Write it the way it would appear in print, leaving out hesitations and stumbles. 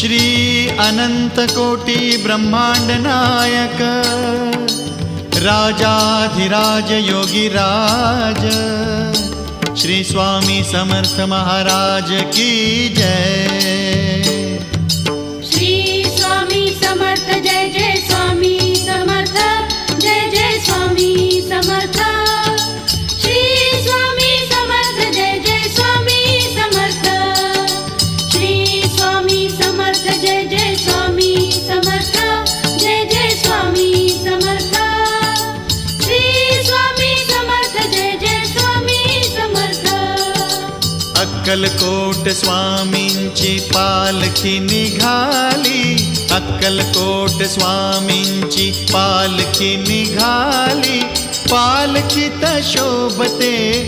श्री अनंत कोटी ब्रह्मांड नायक राजाधिराज योगीराज श्री स्वामी समर्थ महाराज की जय। श्री स्वामी समर्थ जय जय स्वामी समर्थ जय जय स्वामी समर्थ। श्री स्वामी समर्थ जय जय स्वामी समर्थ। श्री स्वामी समर्थ जय जय स्वामी समर्थ जय जय स्वामी समर्थ। श्री स्वामी समर्थ जय जय स्वामी समर्थ। अक्कलकोट स्वामींची पालखी निघाली, अक्कलकोट स्वामींची पालखी निघाली, पालखीत शोभते